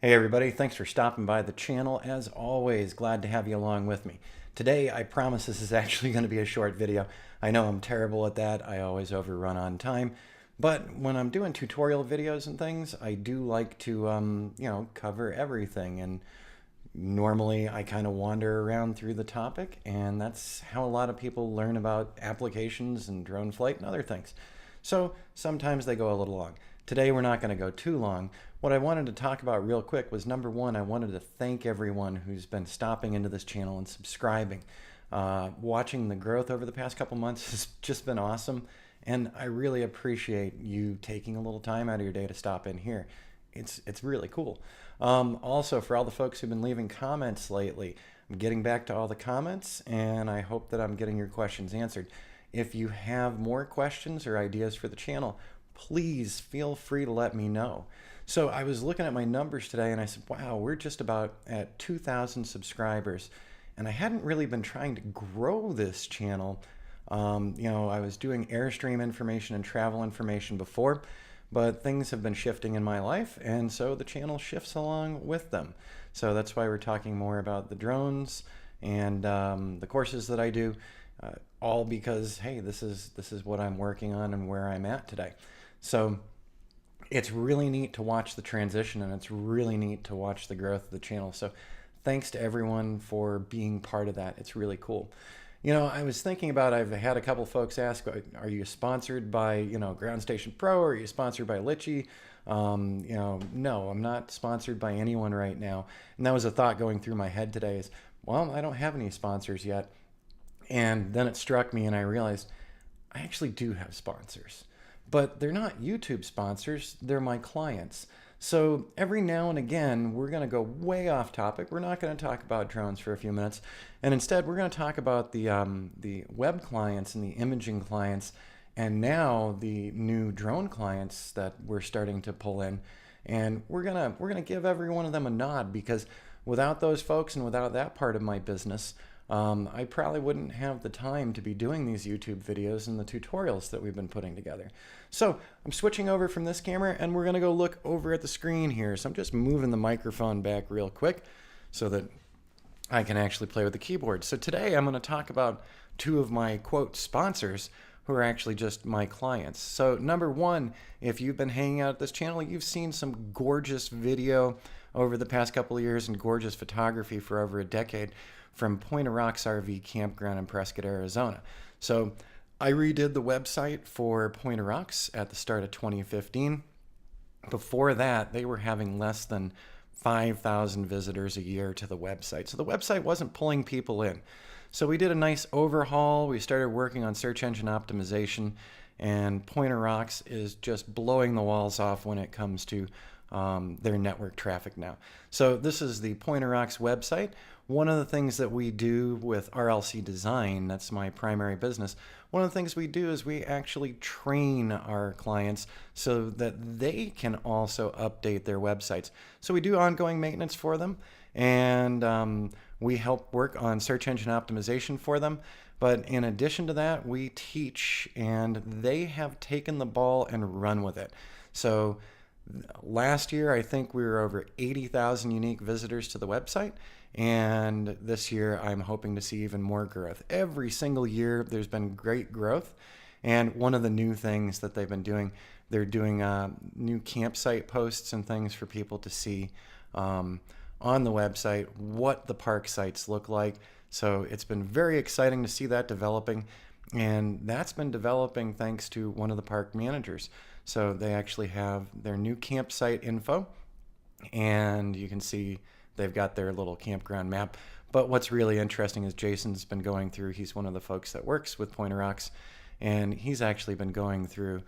Hey everybody, thanks for stopping by the channel. As always, glad to have you along with me. Today, I promise this is actually going to be a short video. I know I'm terrible at that. I always overrun on time. But when I'm doing tutorial videos and things, I do like to, cover everything. And normally I kind of wander around through the topic, and that's how a lot of people learn about applications and drone flight and other things. So sometimes they go a little long. Today we're not going to go too long. What I wanted to talk about real quick was number one, I wanted to thank everyone who's been stopping into this channel and subscribing. Watching the growth over the past couple months has just been awesome, and I really appreciate you taking a little time out of your day to stop in here. It's really cool. Also, for all the folks who've been leaving comments lately, I'm getting back to all the comments, and I hope that I'm getting your questions answered. If you have more questions or ideas for the channel, please feel free to let me know. So I was looking at my numbers today and I said, wow, we're just about at 2,000 subscribers. And I hadn't really been trying to grow this channel. I was doing Airstream information and travel information before, but things have been shifting in my life, and so the channel shifts along with them. So that's why we're talking more about the drones and the courses that I do, all because, hey, this is what I'm working on and where I'm at today. So it's really neat to watch the transition, and it's really neat to watch the growth of the channel. So thanks to everyone for being part of that. It's really cool. I was thinking about, I've had a couple folks ask, are you sponsored by, Ground Station Pro, or are you sponsored by Litchi? No, I'm not sponsored by anyone right now. And that was a thought going through my head today is, well, I don't have any sponsors yet. And then it struck me and I realized I actually do have sponsors, but they're not YouTube sponsors, they're my clients. So every now and again, we're going to go way off topic. We're not going to talk about drones for a few minutes. And instead, we're going to talk about the web clients and the imaging clients, and now the new drone clients that we're starting to pull in. And we're gonna give every one of them a nod, because without those folks and without that part of my business, I probably wouldn't have the time to be doing these YouTube videos and the tutorials that we've been putting together. So I'm switching over from this camera and we're gonna go look over at the screen here. So I'm just moving the microphone back real quick so that I can actually play with the keyboard. So today I'm gonna talk about two of my quote sponsors who are actually just my clients. So number one, if you've been hanging out at this channel, you've seen some gorgeous video over the past couple of years and gorgeous photography for over a decade from Point of Rocks RV Campground in Prescott, Arizona. So I redid the website for Point of Rocks at the start of 2015. Before that, they were having less than 5,000 visitors a year to the website. So the website wasn't pulling people in. So we did a nice overhaul. We started working on search engine optimization, and Point of Rocks is just blowing the walls off when it comes to their network traffic now. So this is the Point of Rocks website. One of the things that we do with RLC Design, that's my primary business, one of the things we do is we actually train our clients so that they can also update their websites. So we do ongoing maintenance for them, and we help work on search engine optimization for them. But in addition to that, we teach, and they have taken the ball and run with it. So last year, I think we were over 80,000 unique visitors to the website. And this year, I'm hoping to see even more growth. Every single year, there's been great growth. And one of the new things that they've been doing, they're doing new campsite posts and things for people to see on the website what the park sites look like. So it's been very exciting to see that developing. And that's been developing thanks to one of the park managers. So they actually have their new campsite info, and you can see they've got their little campground map. But what's really interesting is Jason's been going through, he's one of the folks that works with Point of Rocks, and he's actually been going through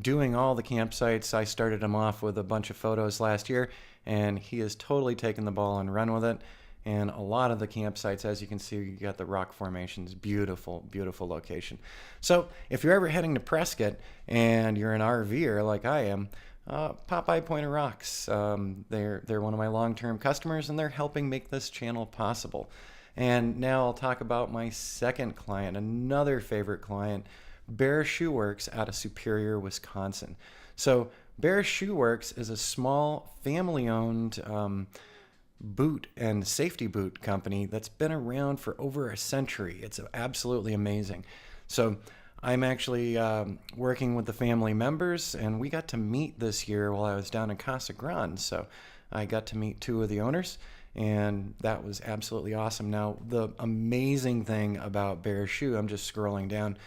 doing all the campsites. I started him off with a bunch of photos last year, and he has totally taken the ball and run with it. And a lot of the campsites, as you can see, you got the rock formations, beautiful, beautiful location. So if you're ever heading to Prescott and you're an RVer like I am, pop by Point of Rocks. They're one of my long-term customers, and they're helping make this channel possible. And now I'll talk about my second client, another favorite client, Bear Shoe Works out of Superior, Wisconsin. So Bear Shoe Works is a small family-owned boot and safety boot company that's been around for over a century. It's absolutely amazing. So I'm actually working with the family members, and we got to meet this year while I was down in Casa Grande. So I got to meet two of the owners, and that was absolutely awesome. Now, the amazing thing about Bear Shoe, I'm just scrolling down,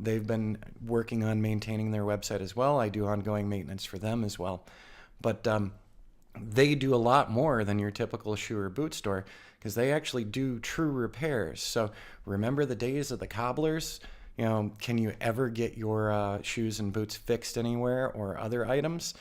they've been working on maintaining their website as well. I do ongoing maintenance for them as well. But they do a lot more than your typical shoe or boot store, because they actually do true repairs. So remember the days of the cobblers? You know, can you ever get your shoes and boots fixed anywhere or other items?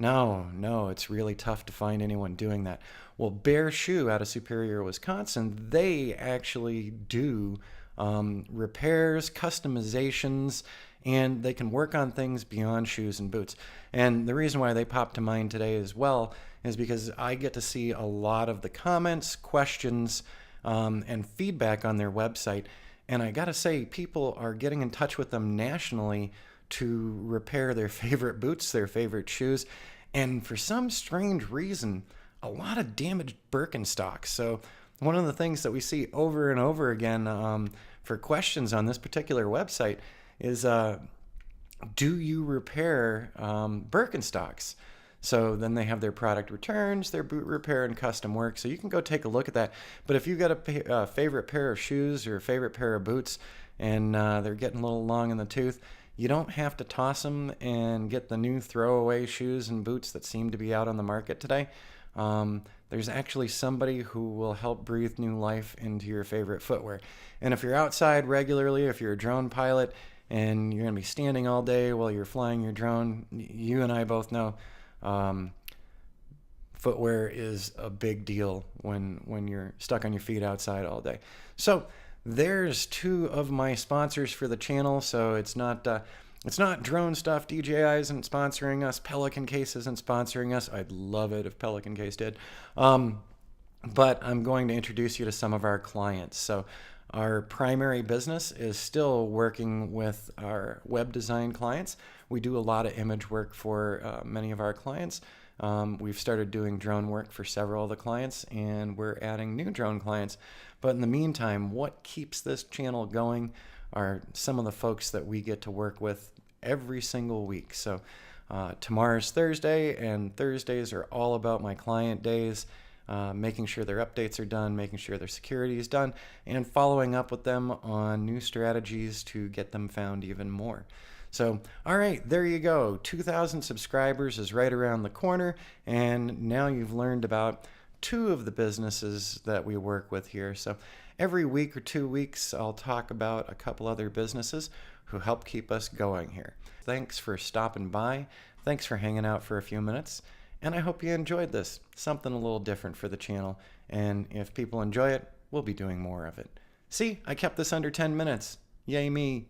No, it's really tough to find anyone doing that. Well, Bear Shoe out of Superior, Wisconsin, they actually do repairs, customizations, and they can work on things beyond shoes and boots. And the reason why they popped to mind today as well is because I get to see a lot of the comments, questions, and feedback on their website. And I gotta say, people are getting in touch with them nationally to repair their favorite boots, their favorite shoes, and for some strange reason, a lot of damaged Birkenstocks. So one of the things that we see over and over again for questions on this particular website is, do you repair Birkenstocks? So then they have their product returns, their boot repair, and custom work. So you can go take a look at that. But if you've got a favorite pair of shoes or a favorite pair of boots and they're getting a little long in the tooth, you don't have to toss them and get the new throwaway shoes and boots that seem to be out on the market today. There's actually somebody who will help breathe new life into your favorite footwear. And if you're outside regularly, if you're a drone pilot and you're going to be standing all day while you're flying your drone, you and I both know footwear is a big deal when you're stuck on your feet outside all day. So there's two of my sponsors for the channel. So it's not drone stuff. DJI isn't sponsoring us. Pelican Case isn't sponsoring us. I'd love it if Pelican Case did. But I'm going to introduce you to some of our clients. So our primary business is still working with our web design clients. We do a lot of image work for many of our clients. We've started doing drone work for several of the clients, and we're adding new drone clients. But in the meantime, what keeps this channel going are some of the folks that we get to work with every single week. So tomorrow's Thursday, and Thursdays are all about my client days, making sure their updates are done, making sure their security is done, and following up with them on new strategies to get them found even more. So, all right, there you go. 2,000 subscribers is right around the corner, and now you've learned about two of the businesses that we work with here. So every week or 2 weeks, I'll talk about a couple other businesses who help keep us going here. Thanks for stopping by. Thanks for hanging out for a few minutes. And I hope you enjoyed this. Something a little different for the channel. And if people enjoy it, we'll be doing more of it. See, I kept this under 10 minutes. Yay me.